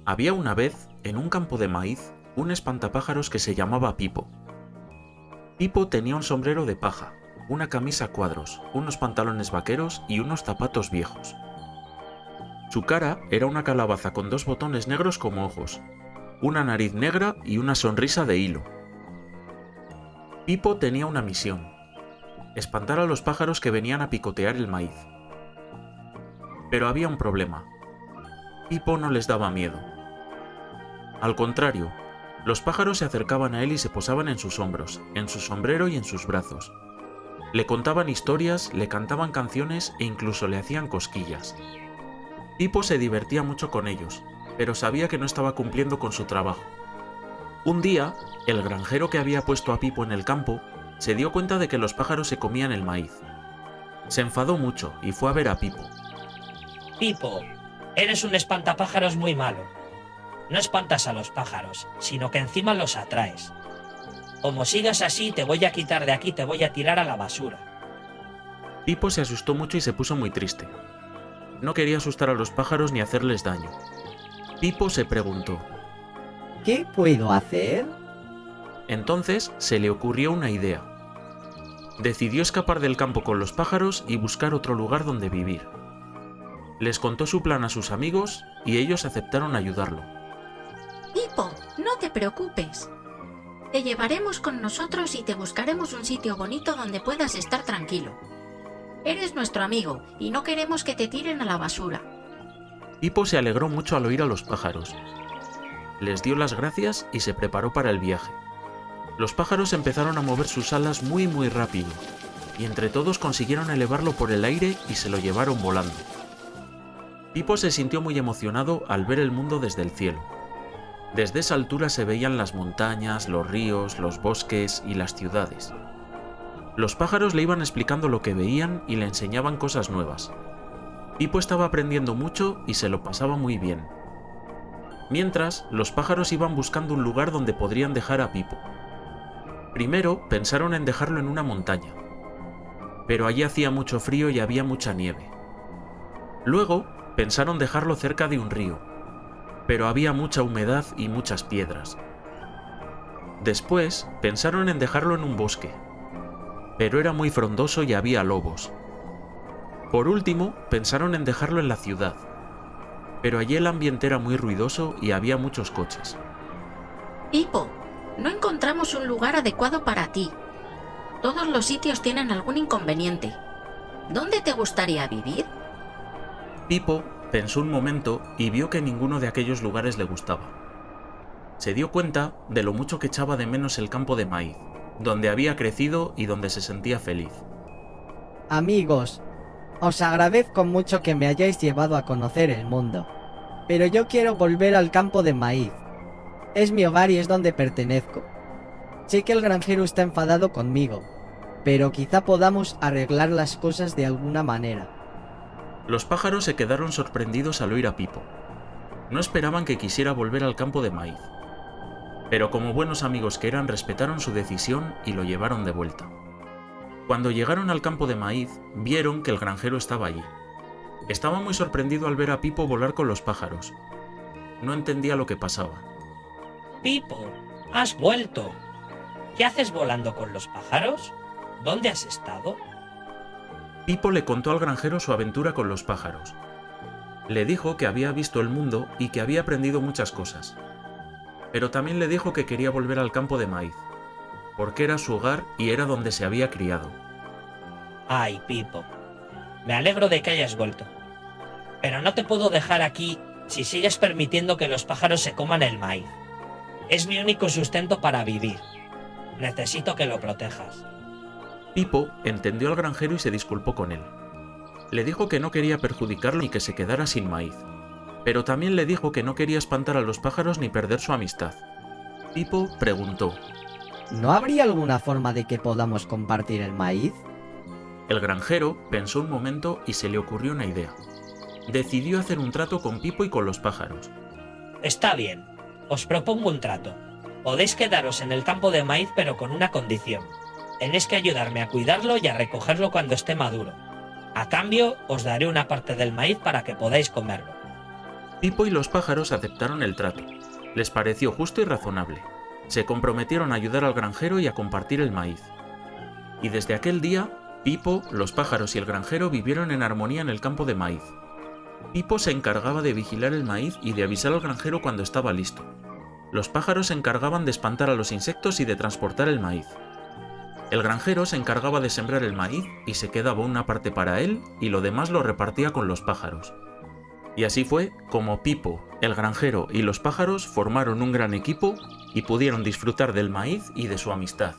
Había una vez, en un campo de maíz, un espantapájaros que se llamaba Pipo. Pipo tenía un sombrero de paja, una camisa a cuadros, unos pantalones vaqueros y unos zapatos viejos. Su cara era una calabaza con dos botones negros como ojos, una nariz negra y una sonrisa de hilo. Pipo tenía una misión: espantar a los pájaros que venían a picotear el maíz. Pero había un problema. Pipo no les daba miedo. Al contrario, los pájaros se acercaban a él y se posaban en sus hombros, en su sombrero y en sus brazos. Le contaban historias, le cantaban canciones e incluso le hacían cosquillas. Pipo se divertía mucho con ellos, pero sabía que no estaba cumpliendo con su trabajo. Un día, el granjero que había puesto a Pipo en el campo se dio cuenta de que los pájaros se comían el maíz. Se enfadó mucho y fue a ver a Pipo. Pipo, eres un espantapájaros muy malo. No espantas a los pájaros, sino que encima los atraes. Como sigas así, te voy a quitar de aquí, te voy a tirar a la basura. Pipo se asustó mucho y se puso muy triste. No quería asustar a los pájaros ni hacerles daño. Pipo se preguntó. ¿Qué puedo hacer? Entonces se le ocurrió una idea. Decidió escapar del campo con los pájaros y buscar otro lugar donde vivir. Les contó su plan a sus amigos y ellos aceptaron ayudarlo. Pipo, no te preocupes. Te llevaremos con nosotros y te buscaremos un sitio bonito donde puedas estar tranquilo. Eres nuestro amigo y no queremos que te tiren a la basura. Pipo se alegró mucho al oír a los pájaros. Les dio las gracias y se preparó para el viaje. Los pájaros empezaron a mover sus alas muy rápido, y entre todos consiguieron elevarlo por el aire y se lo llevaron volando. Pipo se sintió muy emocionado al ver el mundo desde el cielo. Desde esa altura se veían las montañas, los ríos, los bosques y las ciudades. Los pájaros le iban explicando lo que veían y le enseñaban cosas nuevas. Pipo estaba aprendiendo mucho y se lo pasaba muy bien. Mientras, los pájaros iban buscando un lugar donde podrían dejar a Pipo. Primero pensaron en dejarlo en una montaña, pero allí hacía mucho frío y había mucha nieve. Luego pensaron dejarlo cerca de un río, pero había mucha humedad y muchas piedras. Después pensaron en dejarlo en un bosque, pero era muy frondoso y había lobos. Por último, pensaron en dejarlo en la ciudad, pero allí el ambiente era muy ruidoso y había muchos coches. Pipo, no encontramos un lugar adecuado para ti. Todos los sitios tienen algún inconveniente. ¿Dónde te gustaría vivir? Pipo pensó un momento y vio que ninguno de aquellos lugares le gustaba. Se dio cuenta de lo mucho que echaba de menos el campo de maíz, donde había crecido y donde se sentía feliz. Amigos, os agradezco mucho que me hayáis llevado a conocer el mundo, pero yo quiero volver al campo de maíz. Es mi hogar y es donde pertenezco. Sé que el granjero está enfadado conmigo, pero quizá podamos arreglar las cosas de alguna manera. Los pájaros se quedaron sorprendidos al oír a Pipo. No esperaban que quisiera volver al campo de maíz. Pero como buenos amigos que eran, respetaron su decisión y lo llevaron de vuelta. Cuando llegaron al campo de maíz, vieron que el granjero estaba allí. Estaba muy sorprendido al ver a Pipo volar con los pájaros. No entendía lo que pasaba. Pipo, has vuelto. ¿Qué haces volando con los pájaros? ¿Dónde has estado? Pipo le contó al granjero su aventura con los pájaros. Le dijo que había visto el mundo y que había aprendido muchas cosas. Pero también le dijo que quería volver al campo de maíz, porque era su hogar y era donde se había criado. Ay, Pipo, me alegro de que hayas vuelto. Pero no te puedo dejar aquí si sigues permitiendo que los pájaros se coman el maíz. Es mi único sustento para vivir. Necesito que lo protejas. Pipo entendió al granjero y se disculpó con él. Le dijo que no quería perjudicarlo ni que se quedara sin maíz, pero también le dijo que no quería espantar a los pájaros ni perder su amistad. Pipo preguntó. ¿No habría alguna forma de que podamos compartir el maíz? El granjero pensó un momento y se le ocurrió una idea. Decidió hacer un trato con Pipo y con los pájaros. Está bien, os propongo un trato. Podéis quedaros en el campo de maíz, pero con una condición. Tenéis que ayudarme a cuidarlo y a recogerlo cuando esté maduro. A cambio, os daré una parte del maíz para que podáis comerlo. Pipo y los pájaros aceptaron el trato. Les pareció justo y razonable. Se comprometieron a ayudar al granjero y a compartir el maíz. Y desde aquel día, Pipo, los pájaros y el granjero vivieron en armonía en el campo de maíz. Pipo se encargaba de vigilar el maíz y de avisar al granjero cuando estaba listo. Los pájaros se encargaban de espantar a los insectos y de transportar el maíz. El granjero se encargaba de sembrar el maíz y se quedaba una parte para él y lo demás lo repartía con los pájaros. Y así fue como Pipo, el granjero y los pájaros formaron un gran equipo y pudieron disfrutar del maíz y de su amistad.